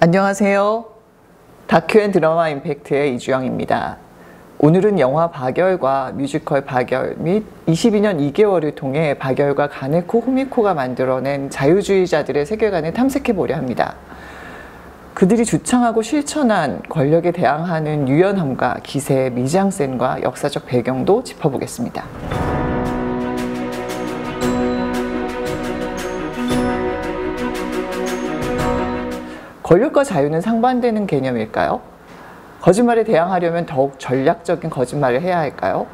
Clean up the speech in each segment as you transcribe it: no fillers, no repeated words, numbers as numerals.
안녕하세요. 다큐앤드라마 임팩트의 이주영입니다. 오늘은 영화 박열과 뮤지컬 박열 및 22년 2개월을 통해 박열과 가네코 후미코가 만들어낸 자유주의자들의 세계관을 탐색해보려 합니다. 그들이 주창하고 실천한 권력에 대항하는 유연함과 기세의 미장센과 역사적 배경도 짚어보겠습니다. 권력과 자유는 상반되는 개념일까요? 거짓말에 대항하려면 더욱 전략적인 거짓말을 해야 할까요?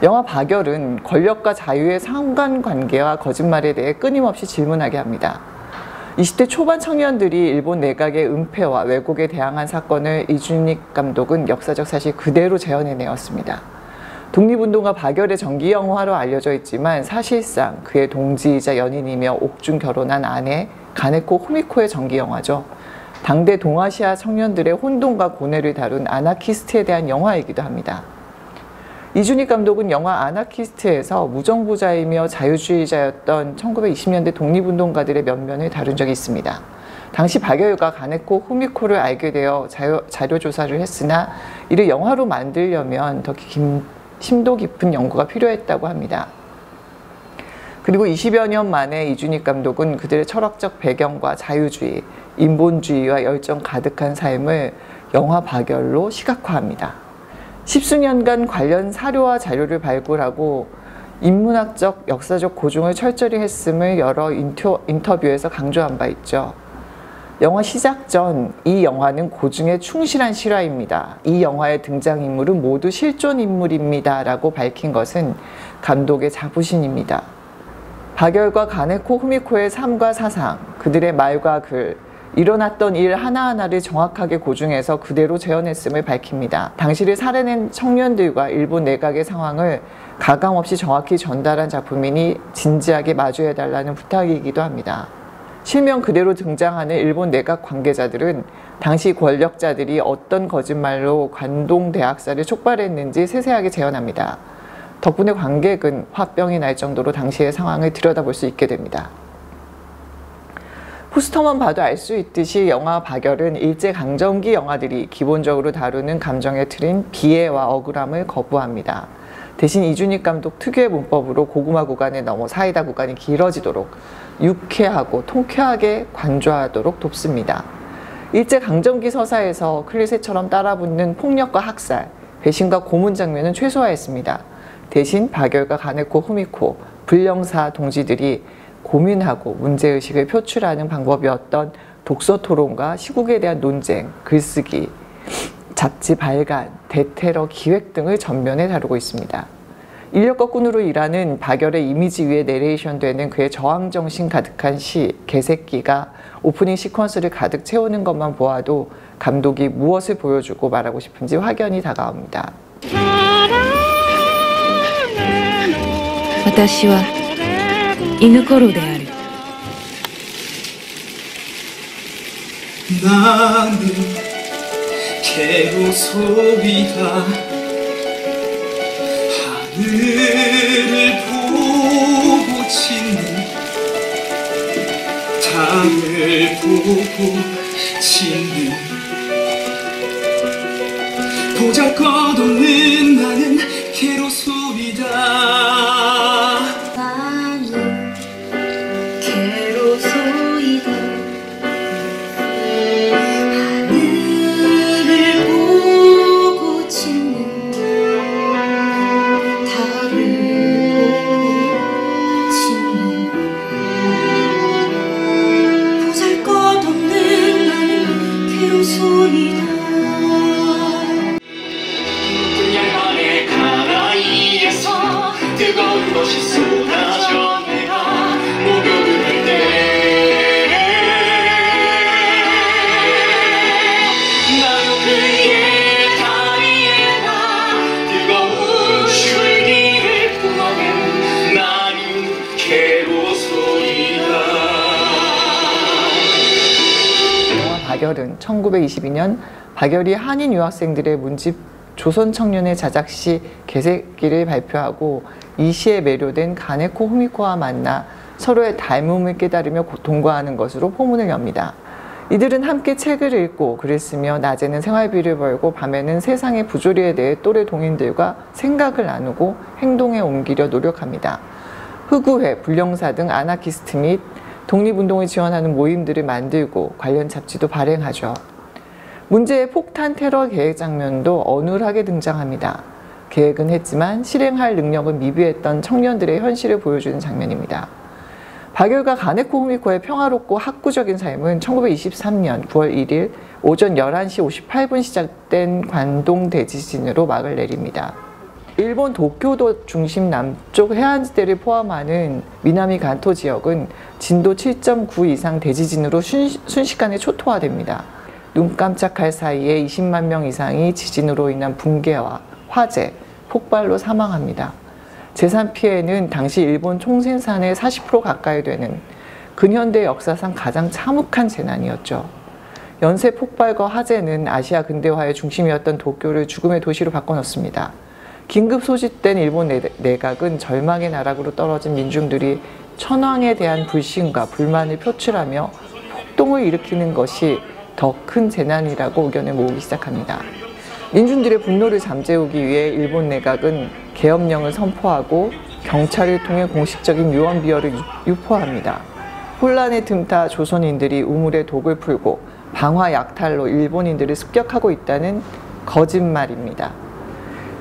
영화 박열은 권력과 자유의 상관관계와 거짓말에 대해 끊임없이 질문하게 합니다. 20대 초반 청년들이 일본 내각의 은폐와 왜곡에 대항한 사건을 이준익 감독은 역사적 사실 그대로 재현해내었습니다. 독립운동가 박열의 정기 영화로 알려져 있지만 사실상 그의 동지이자 연인이며 옥중 결혼한 아내 가네코 후미코의 정기 영화죠. 당대 동아시아 청년들의 혼돈과 고뇌를 다룬 아나키스트에 대한 영화이기도 합니다. 이준익 감독은 영화 아나키스트에서 무정부자이며 자유주의자였던 1920년대 독립운동가들의 면면을 다룬 적이 있습니다. 당시 박열과 가네코 후미코를 알게 되어 자료조사를 했으나 이를 영화로 만들려면 더 심도 깊은 연구가 필요했다고 합니다. 그리고 20여 년 만에 이준익 감독은 그들의 철학적 배경과 자유주의, 인본주의와 열정 가득한 삶을 영화 박열로 시각화합니다. 십수년간 관련 사료와 자료를 발굴하고 인문학적, 역사적 고증을 철저히 했음을 여러 인터뷰에서 강조한 바 있죠. 영화 시작 전 이 영화는 고증에 충실한 실화입니다. 이 영화의 등장인물은 모두 실존 인물입니다. 라고 밝힌 것은 감독의 자부심입니다. 박열과 가네코 후미코의 삶과 사상, 그들의 말과 글, 일어났던 일 하나하나를 정확하게 고증해서 그대로 재현했음을 밝힙니다. 당시를 살해낸 청년들과 일본 내각의 상황을 가감없이 정확히 전달한 작품이니 진지하게 마주해달라는 부탁이기도 합니다. 실명 그대로 등장하는 일본 내각 관계자들은 당시 권력자들이 어떤 거짓말로 관동대학살을 촉발했는지 세세하게 재현합니다. 덕분에 관객은 화병이 날 정도로 당시의 상황을 들여다볼 수 있게 됩니다. 포스터만 봐도 알 수 있듯이 영화 박열은 일제강점기 영화들이 기본적으로 다루는 감정의 틀인 비애와 억울함을 거부합니다. 대신 이준익 감독 특유의 문법으로 고구마 구간을 넘어 사이다 구간이 길어지도록 유쾌하고 통쾌하게 관조하도록 돕습니다. 일제강점기 서사에서 클리셰처럼 따라붙는 폭력과 학살, 배신과 고문 장면은 최소화했습니다. 대신 박열과 가네코 후미코, 불령사 동지들이 고민하고 문제의식을 표출하는 방법이었던 독서 토론과 시국에 대한 논쟁, 글쓰기, 잡지 발간, 대테러 기획 등을 전면에 다루고 있습니다. 인력거 꾼으로 일하는 박열의 이미지 위에 내레이션 되는 그의 저항정신 가득한 시, 개새끼가 오프닝 시퀀스를 가득 채우는 것만 보아도 감독이 무엇을 보여주고 말하고 싶은지 확연히 다가옵니다. 私は犬コロである 나는 개로 소리다 하늘을 보고 짖는 달을 보고 짖는 보잘것없는 나는 개로 소리다 뜨거운 것이 쏟아져 내가 목욕을 할 때 나도 그의 다리에다 뜨거운 줄기를 뿜어낸 나는 개로소이다. 영화 박열은 1922년 박열이 한인 유학생들의 문집 조선 청년의 자작시 개새끼를 발표하고 이 시에 매료된 가네코 후미코와 만나 서로의 닮음을 깨달으며 동거하는 것으로 포문을 엽니다. 이들은 함께 책을 읽고 글을 쓰며 낮에는 생활비를 벌고 밤에는 세상의 부조리에 대해 또래 동인들과 생각을 나누고 행동에 옮기려 노력합니다. 흑우회, 불령사 등 아나키스트 및 독립운동을 지원하는 모임들을 만들고 관련 잡지도 발행하죠. 문제의 폭탄 테러 계획 장면도 어눌하게 등장합니다. 계획은 했지만 실행할 능력은 미비했던 청년들의 현실을 보여주는 장면입니다. 박열과 가네코 후미코의 평화롭고 학구적인 삶은 1923년 9월 1일 오전 11시 58분 시작된 관동 대지진으로 막을 내립니다. 일본 도쿄도 중심 남쪽 해안지대를 포함하는 미나미 간토 지역은 진도 7.9 이상 대지진으로 순식간에 초토화됩니다. 눈 깜짝할 사이에 20만 명 이상이 지진으로 인한 붕괴와 화재, 폭발로 사망합니다. 재산 피해는 당시 일본 총생산의 40% 가까이 되는 근현대 역사상 가장 참혹한 재난이었죠. 연쇄 폭발과 화재는 아시아 근대화의 중심이었던 도쿄를 죽음의 도시로 바꿔놓습니다. 긴급 소집된 일본 내각은 절망의 나락으로 떨어진 민중들이 천황에 대한 불신과 불만을 표출하며 폭동을 일으키는 것이 더 큰 재난이라고 의견을 모으기 시작합니다. 민중들의 분노를 잠재우기 위해 일본 내각은 계엄령을 선포하고 경찰을 통해 공식적인 유언비어를 유포합니다. 혼란에 틈타 조선인들이 우물에 독을 풀고 방화 약탈로 일본인들을 습격하고 있다는 거짓말입니다.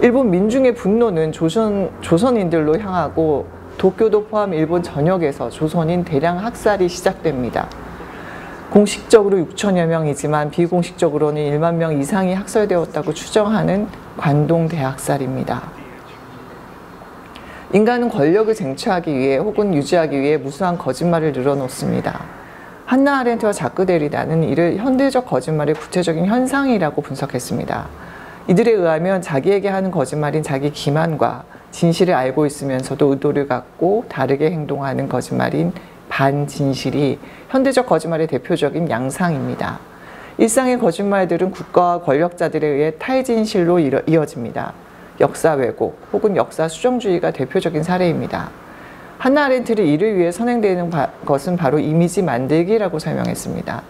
일본 민중의 분노는 조선인들로 향하고 도쿄도 포함 일본 전역에서 조선인 대량 학살이 시작됩니다. 공식적으로 6천여 명이지만 비공식적으로는 1만 명 이상이 학살되었다고 추정하는 관동 대학살입니다. 인간은 권력을 쟁취하기 위해 혹은 유지하기 위해 무수한 거짓말을 늘어놓습니다. 한나 아렌트와 자크 데리다는 이를 현대적 거짓말의 구체적인 현상이라고 분석했습니다. 이들에 의하면 자기에게 하는 거짓말인 자기 기만과 진실을 알고 있으면서도 의도를 갖고 다르게 행동하는 거짓말인 반진실이 현대적 거짓말의 대표적인 양상입니다. 일상의 거짓말들은 국가와 권력자들에 의해 탈진실로 이어집니다. 역사 왜곡 혹은 역사 수정주의가 대표적인 사례입니다. 한나 아렌트는 이를 위해 선행되는 것은 바로 이미지 만들기라고 설명했습니다.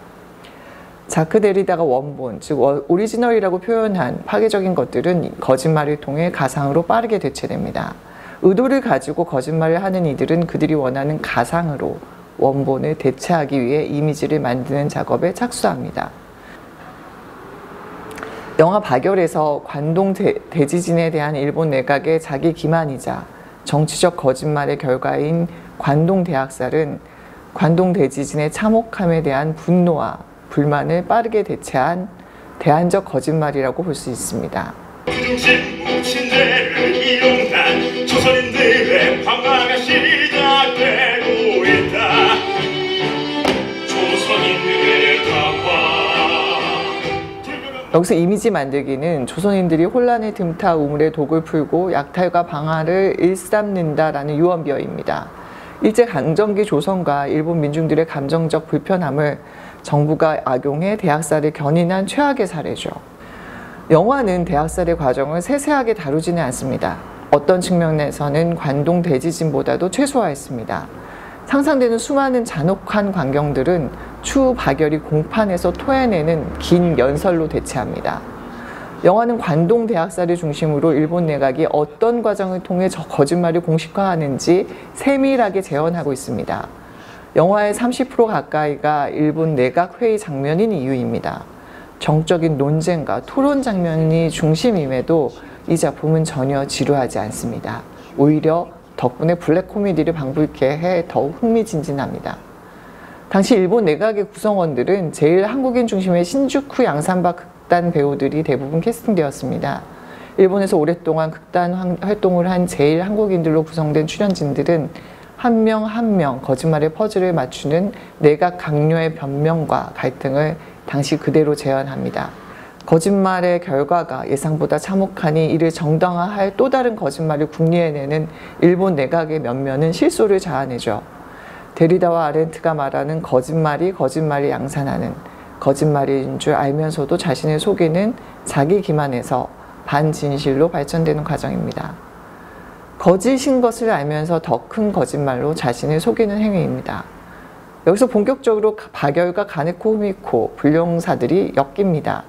자크 데리다가 원본, 즉 오리지널이라고 표현한 파괴적인 것들은 거짓말을 통해 가상으로 빠르게 대체됩니다. 의도를 가지고 거짓말을 하는 이들은 그들이 원하는 가상으로 원본을 대체하기 위해 이미지를 만드는 작업에 착수합니다. 영화 박열에서 관동 대지진에 대한 일본 내각의 자기 기만이자 정치적 거짓말의 결과인 관동 대학살은 관동 대지진의 참혹함에 대한 분노와 불만을 빠르게 대체한 대안적 거짓말이라고 볼 수 있습니다. 무친대를 이용한 조선인들의 방황이 시작되고 있다. 조선인들의 방황. 여기서 이미지 만들기는 조선인들이 혼란에 틈타 우물에 독을 풀고 약탈과 방화를 일삼는다라는 유언비어입니다. 일제강점기 조선과 일본 민중들의 감정적 불편함을 정부가 악용해 대학살을 견인한 최악의 사례죠. 영화는 대학살의 과정을 세세하게 다루지는 않습니다. 어떤 측면에서는 관동 대지진보다도 최소화했습니다. 상상되는 수많은 잔혹한 광경들은 추후 박열이 공판에서 토해내는 긴 연설로 대체합니다. 영화는 관동 대학살을 중심으로 일본 내각이 어떤 과정을 통해 거짓말을 공식화하는지 세밀하게 재현하고 있습니다. 영화의 30% 가까이가 일본 내각 회의 장면인 이유입니다. 정적인 논쟁과 토론 장면이 중심임에도 이 작품은 전혀 지루하지 않습니다. 오히려 덕분에 블랙 코미디를 방불케 해 더욱 흥미진진합니다. 당시 일본 내각의 구성원들은 제일 한국인 중심의 신주쿠 양산바 극단 배우들이 대부분 캐스팅되었습니다. 일본에서 오랫동안 극단 활동을 한 제일 한국인들로 구성된 출연진들은 한 명 한 명 거짓말의 퍼즐을 맞추는 내각 강요의 변명과 갈등을 당시 그대로 재현합니다. 거짓말의 결과가 예상보다 참혹하니 이를 정당화할 또 다른 거짓말을 궁리해내는 일본 내각의 면면은 실소를 자아내죠. 데리다와 아렌트가 말하는 거짓말이 거짓말을 양산하는, 거짓말인 줄 알면서도 자신을 속이는 자기 기만에서 반진실로 발전되는 과정입니다. 거짓인 것을 알면서 더 큰 거짓말로 자신을 속이는 행위입니다. 여기서 본격적으로 박열과 가네코 후미코 불령사들이 엮입니다.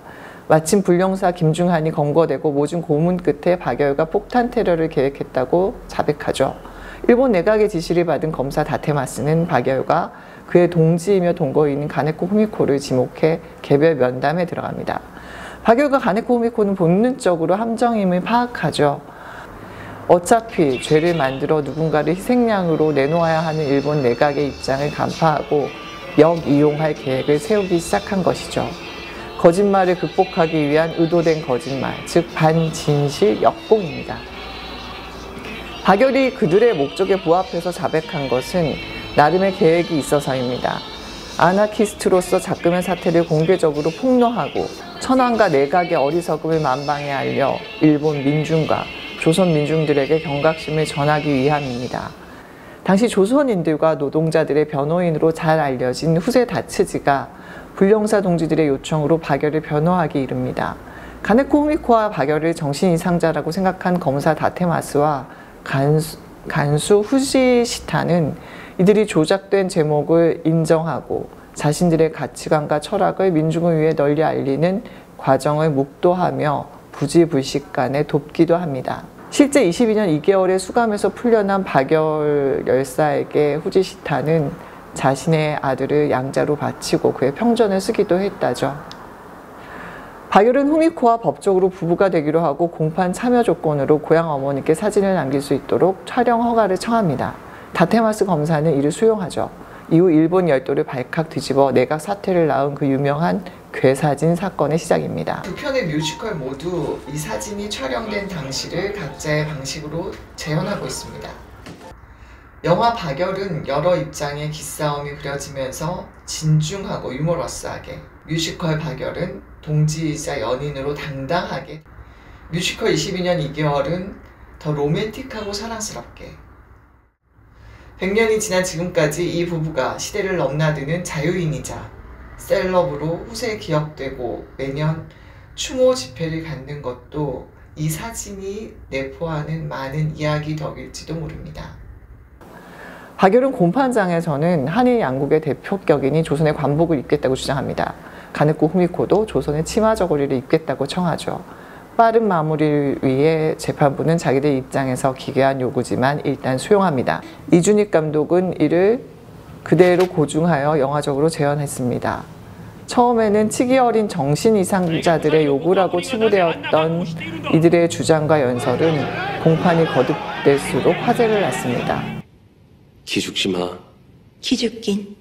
마침 불령사 김중한이 검거되고 모진 고문 끝에 박열과 폭탄 테러를 계획했다고 자백하죠. 일본 내각의 지시를 받은 검사 다테마스는 박열과 그의 동지이며 동거인인 가네코 후미코를 지목해 개별 면담에 들어갑니다. 박열과 가네코 후미코는 본능적으로 함정임을 파악하죠. 어차피 죄를 만들어 누군가를 희생양으로 내놓아야 하는 일본 내각의 입장을 간파하고 역이용할 계획을 세우기 시작한 것이죠. 거짓말을 극복하기 위한 의도된 거짓말, 즉 반진실 역공입니다. 박열이 그들의 목적에 부합해서 자백한 것은 나름의 계획이 있어서입니다. 아나키스트로서 작금의 사태를 공개적으로 폭로하고 천황과 내각의 어리석음을 만방에 알려 일본 민중과 조선 민중들에게 경각심을 전하기 위함입니다. 당시 조선인들과 노동자들의 변호인으로 잘 알려진 후세 다츠지가 불령사 동지들의 요청으로 박열을 변호하기 이릅니다. 가네코 후미코와 박열을 정신이상자라고 생각한 검사 다테마스와 간수 후지시타는 이들이 조작된 제목을 인정하고 자신들의 가치관과 철학을 민중을 위해 널리 알리는 과정을 묵도하며 부지불식간에 돕기도 합니다. 실제 22년 2개월의 수감에서 풀려난 박열 열사에게 후지시타는 자신의 아들을 양자로 바치고 그의 평전을 쓰기도 했다죠. 박열은 후미코와 법적으로 부부가 되기로 하고 공판 참여 조건으로 고향 어머니께 사진을 남길 수 있도록 촬영 허가를 청합니다. 다테마스 검사는 이를 수용하죠. 이후 일본 열도를 발칵 뒤집어 내각 사퇴를 낳은 그 유명한 괴사진 사건의 시작입니다. 두 편의 뮤지컬 모두 이 사진이 촬영된 당시를 각자의 방식으로 재현하고 있습니다. 영화 박열은 여러 입장의 기싸움이 그려지면서 진중하고 유머러스하게, 뮤지컬 박열은 동지이자 연인으로 당당하게, 뮤지컬 22년 2개월은 더 로맨틱하고 사랑스럽게. 100년이 지난 지금까지 이 부부가 시대를 넘나드는 자유인이자 셀럽으로 후세에 기억되고 매년 추모 집회를 갖는 것도 이 사진이 내포하는 많은 이야기 덕일지도 모릅니다. 박열은 공판장에서는 한일 양국의 대표격인이 조선의 관복을 입겠다고 주장합니다. 가네코 후미코도 조선의 치마 저고리를 입겠다고 청하죠. 빠른 마무리를 위해 재판부는 자기들 입장에서 기괴한 요구지만 일단 수용합니다. 이준익 감독은 이를 그대로 고증하여 영화적으로 재현했습니다. 처음에는 치기 어린 정신 이상자들의 요구라고 치부되었던 이들의 주장과 연설은 공판이 거듭될수록 화제를 낳습니다. 기죽지마. 기죽긴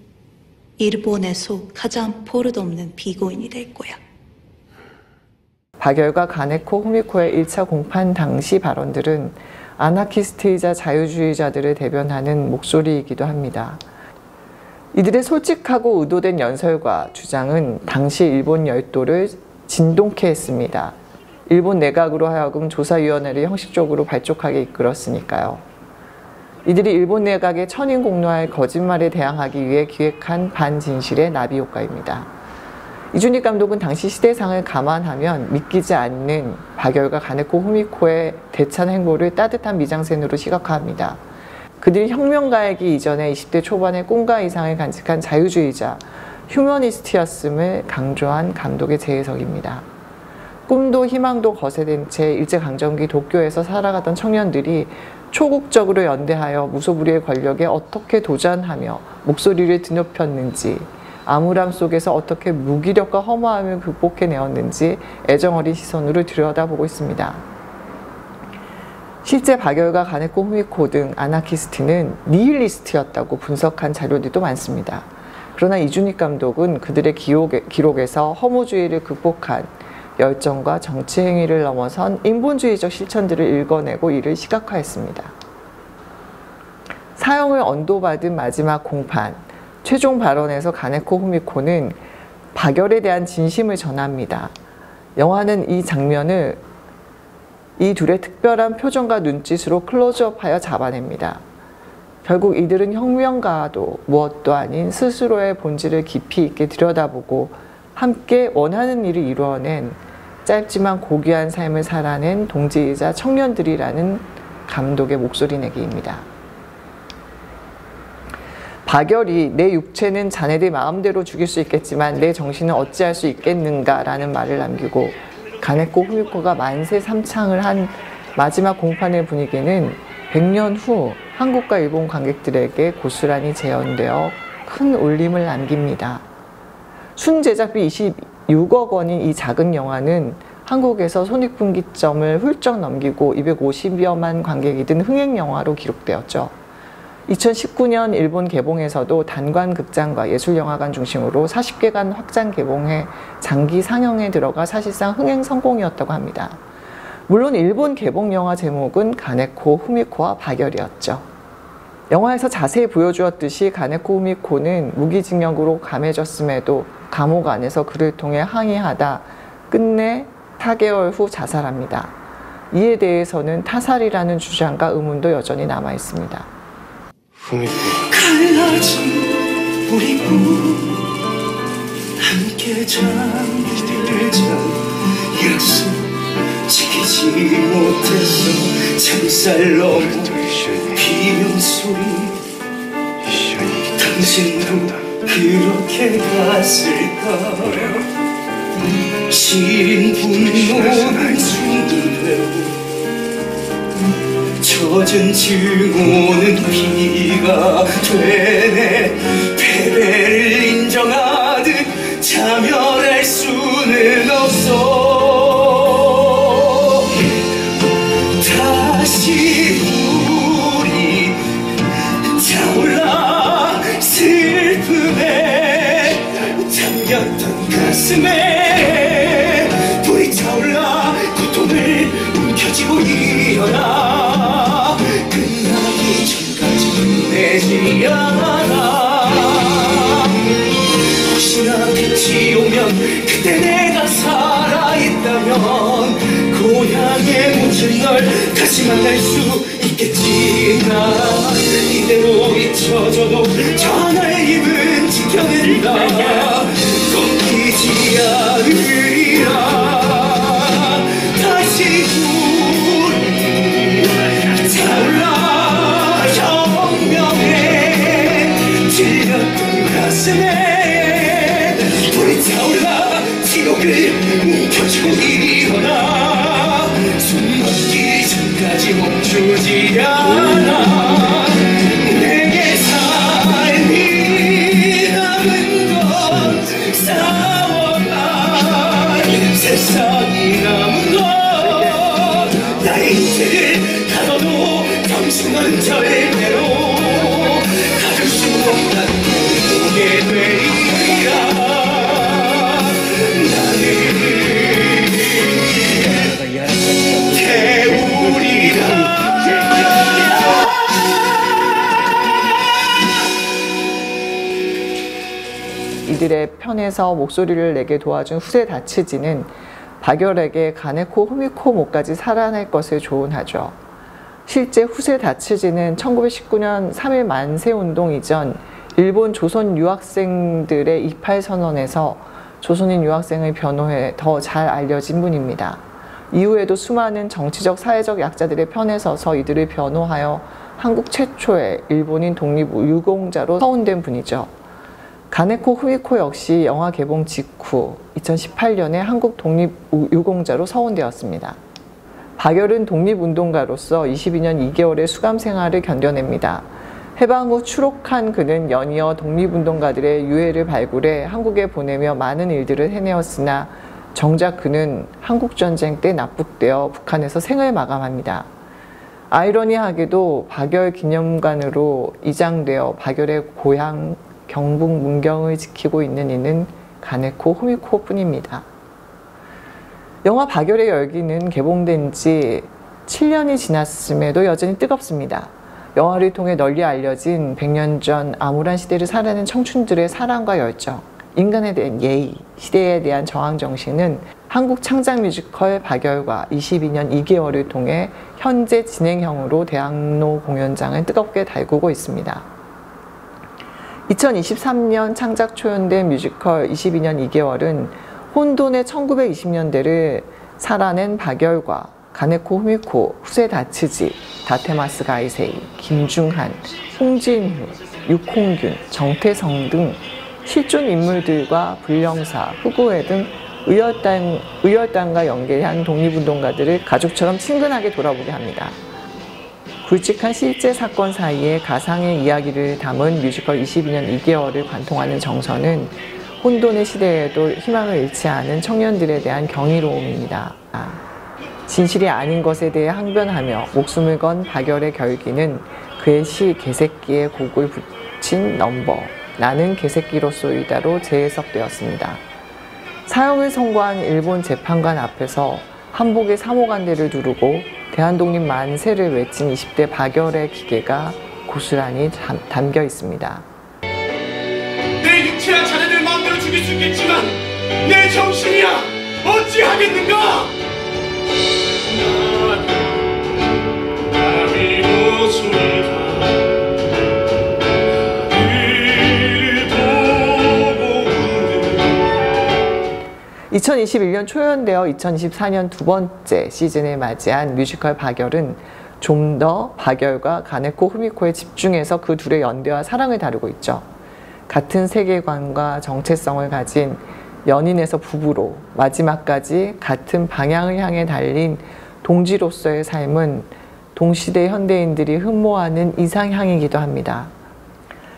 일본에서 가장 버릇없는 피고인이 될 거야. 박열과 가네코 후미코의 1차 공판 당시 발언들은 아나키스트이자 자유주의자들을 대변하는 목소리이기도 합니다. 이들의 솔직하고 의도된 연설과 주장은 당시 일본 열도를 진동케 했습니다. 일본 내각으로 하여금 조사위원회를 형식적으로 발족하게 이끌었으니까요. 이들이 일본 내각의 천인공노할 거짓말에 대항하기 위해 기획한 반진실의 나비 효과입니다. 이준익 감독은 당시 시대상을 감안하면 믿기지 않는 박열과 가네코 후미코의 대찬 행보를 따뜻한 미장센으로 시각화합니다. 그들이 혁명가이기 이전에 20대 초반의 꿈과 이상을 간직한 자유주의자, 휴머니스트였음을 강조한 감독의 재해석입니다. 꿈도 희망도 거세된 채 일제강점기 도쿄에서 살아가던 청년들이 초국적으로 연대하여 무소불위의 권력에 어떻게 도전하며 목소리를 드높였는지, 암울함 속에서 어떻게 무기력과 허무함을 극복해내었는지 애정어린 시선으로 들여다보고 있습니다. 실제 박열과 가네코 후미코 등 아나키스트는 니힐리스트였다고 분석한 자료들도 많습니다. 그러나 이준익 감독은 그들의 기록에서 허무주의를 극복한 열정과 정치 행위를 넘어선 인본주의적 실천들을 읽어내고 이를 시각화했습니다. 사형을 언도받은 마지막 공판, 최종 발언에서 가네코 후미코는 박열에 대한 진심을 전합니다. 영화는 이 장면을 이 둘의 특별한 표정과 눈짓으로 클로즈업하여 잡아냅니다. 결국 이들은 혁명가도 무엇도 아닌 스스로의 본질을 깊이 있게 들여다보고 함께 원하는 일을 이루어낸 짧지만 고귀한 삶을 살아낸 동지이자 청년들이라는 감독의 목소리 내기입니다. 박열이 내 육체는 자네들 마음대로 죽일 수 있겠지만 내 정신은 어찌할 수 있겠는가라는 말을 남기고 가네코 후미코가 만세 삼창을 한 마지막 공판의 분위기는 100년 후 한국과 일본 관객들에게 고스란히 재현되어 큰 울림을 남깁니다. 순제작비 26억 원인 이 작은 영화는 한국에서 손익분기점을 훌쩍 넘기고 250여만 관객이 든 흥행영화로 기록되었죠. 2019년 일본 개봉에서도 단관 극장과 예술영화관 중심으로 40개간 확장 개봉해 장기 상영에 들어가 사실상 흥행 성공이었다고 합니다. 물론 일본 개봉 영화 제목은 가네코 후미코와 박열이었죠. 영화에서 자세히 보여주었듯이 가네코 후미코는 무기징역으로 감해졌음에도 감옥 안에서 그를 통해 항의하다 끝내 4개월 후 자살합니다. 이에 대해서는 타살이라는 주장과 의문도 여전히 남아 있습니다. 갈라진 우리 꿈 함께 잠들자 약속 지키지 못해서 창살 너머 비명 소리 당신도 그렇게 갔을까 시린 분노는 숨기고 젖은 증오는 피가 되네 패배를 인정하듯 자멸할 수는 없어 다시 우리 타올라 슬픔에 잠겼던 가슴에 불이 타올라 고통을 움켜쥐고 일어나 끝나기 전까지 끝내지 않아 혹시나 빛이 오면 그때 내가 살아있다면 고향에 묻힌 널 다시 만날 수 있겠지 나 이대로 잊혀져도 전화의 힘은 지켜낸다 꺾이지 않으리라 다시 우리 타올라 혁명에 질렸던 가슴에 불이 타올라 지옥을 움켜쥐고 일어나 숨 막기 전까지 멈추지 않아 내게 삶이 남은 건 싸워갈 세상이 남은 건 나의 인생을 가둬도 당신은 절대로 가질 수 없다는 보게 되리라 나는 태우리라 이들의 편에서 목소리를 내게 도와준 후세 다츠지는 박열에게 가네코 후미코 목까지 살아날 것을 조언하죠. 실제 후세 다츠지는 1919년 3.1 만세운동 이전 일본 조선 유학생들의 이팔 선언에서 조선인 유학생을 변호해 더 잘 알려진 분입니다. 이후에도 수많은 정치적 사회적 약자들의 편에 서서 이들을 변호하여 한국 최초의 일본인 독립유공자로 서운된 분이죠. 가네코 후미코 역시 영화 개봉 직후 2018년에 한국 독립유공자로 서운되었습니다. 박열은 독립운동가로서 22년 2개월의 수감 생활을 견뎌냅니다. 해방 후 추록한 그는 연이어 독립운동가들의 유해를 발굴해 한국에 보내며 많은 일들을 해내었으나 정작 그는 한국전쟁 때 납북되어 북한에서 생을 마감합니다. 아이러니하게도 박열 기념관으로 이장되어 박열의 고향 경북 문경을 지키고 있는 이는 가네코 후미코 뿐입니다. 영화 박열의 열기는 개봉된 지 7년이 지났음에도 여전히 뜨겁습니다. 영화를 통해 널리 알려진 100년 전 암울한 시대를 살아낸 청춘들의 사랑과 열정, 인간에 대한 예의, 시대에 대한 저항 정신은 한국 창작 뮤지컬 박열과 22년 2개월을 통해 현재 진행형으로 대학로 공연장을 뜨겁게 달구고 있습니다. 2023년 창작 초연된 뮤지컬 22년 2개월은 혼돈의 1920년대를 살아낸 박열과 가네코 후미코, 후세 다츠지, 다테마스 가이세이, 김중한, 홍진우, 육홍균, 정태성 등 실존 인물들과 불령사, 후구회 등 의열단과 연계한 독립운동가들을 가족처럼 친근하게 돌아보게 합니다. 굵직한 실제 사건 사이에 가상의 이야기를 담은 뮤지컬 22년 2개월을 관통하는 정서는 혼돈의 시대에도 희망을 잃지 않은 청년들에 대한 경이로움입니다. 진실이 아닌 것에 대해 항변하며 목숨을 건 박열의 결기는 그의 시 개새끼에 곡을 붙인 넘버 나는 개새끼로소이다로 재해석되었습니다. 사형을 선고한 일본 재판관 앞에서 한복의 사모간대를 두르고 대한독립 만세를 외친 20대 박열의 기계가 고스란히 담겨 있습니다. 내 육체와 자네들 마음대로 죽일 수 있겠지만 내 정신이야 어찌하겠는가? 남이 모습이다 2021년 초연되어 2024년 두 번째 시즌을 맞이한 뮤지컬 박열은 좀 더 박열과 가네코 후미코에 집중해서 그 둘의 연대와 사랑을 다루고 있죠. 같은 세계관과 정체성을 가진 연인에서 부부로 마지막까지 같은 방향을 향해 달린 동지로서의 삶은 동시대 현대인들이 흠모하는 이상향이기도 합니다.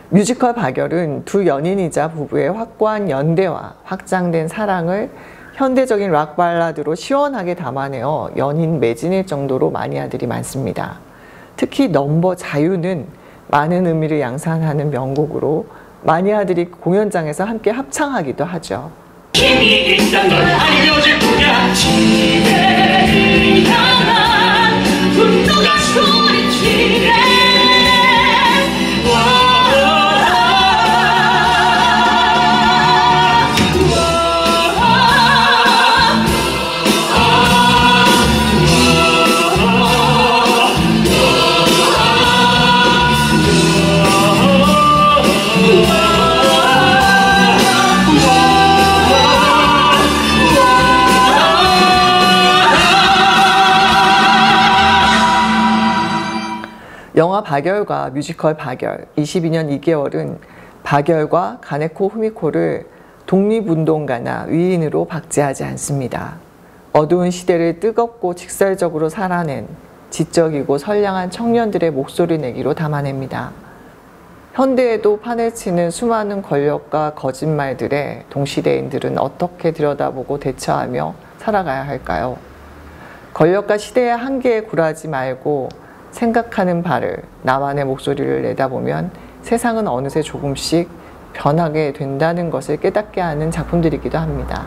뮤지컬 박열은 두 연인이자 부부의 확고한 연대와 확장된 사랑을 현대적인 락 발라드로 시원하게 담아내어 연인 매진일 정도로 마니아들이 많습니다. 특히 넘버 자유는 많은 의미를 양산하는 명곡으로 마니아들이 공연장에서 함께 합창하기도 하죠. 힘이 있단 걸 알려줄 거야 지혜를 향한 분노가 소리치네 영화 박열과 뮤지컬 박열 22년 2개월은 박열과 가네코 후미코를 독립운동가나 위인으로 박제하지 않습니다. 어두운 시대를 뜨겁고 직설적으로 살아낸 지적이고 선량한 청년들의 목소리 내기로 담아냅니다. 현대에도 판을 치는 수많은 권력과 거짓말들에 동시대인들은 어떻게 들여다보고 대처하며 살아가야 할까요? 권력과 시대의 한계에 굴하지 말고 생각하는 바를 나만의 목소리를 내다보면 세상은 어느새 조금씩 변하게 된다는 것을 깨닫게 하는 작품들이기도 합니다.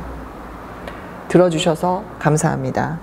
들어주셔서 감사합니다.